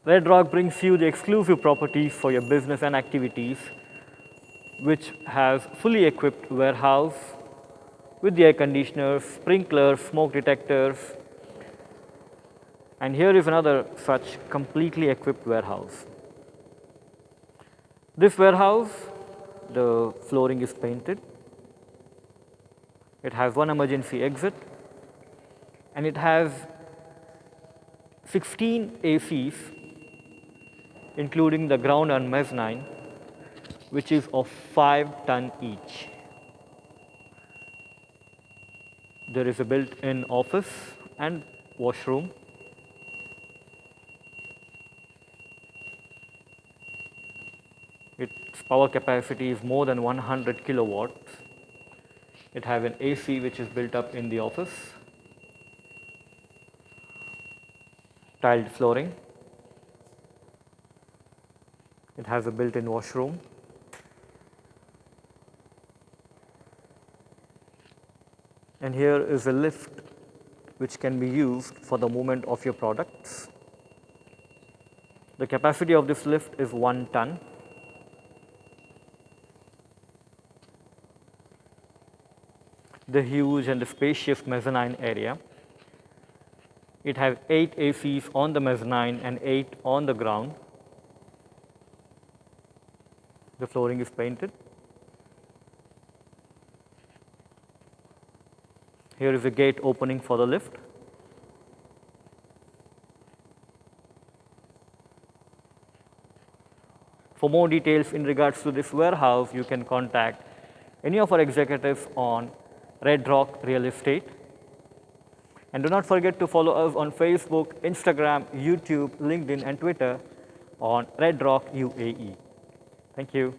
Redrock brings you the exclusive properties for your business and activities, which has fully equipped warehouse with the air conditioners, sprinklers, smoke detectors. And here is another such completely equipped warehouse. This warehouse, the flooring is painted. It has one emergency exit, and it has 16 ACs, including the ground and mezzanine, which is of 5 ton each. There is a built-in office and washroom. Its power capacity is more than 100 kilowatts. It has an AC which is built up in the office, tiled flooring. It has a built-in washroom. And here is a lift which can be used for the movement of your products. The capacity of this lift is 1 ton. The huge and the spacious mezzanine area. It has 8 ACs on the mezzanine and 8 on the ground. The flooring is painted. Here is a gate opening for the lift. For more details in regards to this warehouse, you can contact any of our executives on Redrock Real Estate. And do not forget to follow us on Facebook, Instagram, YouTube, LinkedIn, and Twitter on Redrock UAE. Thank you.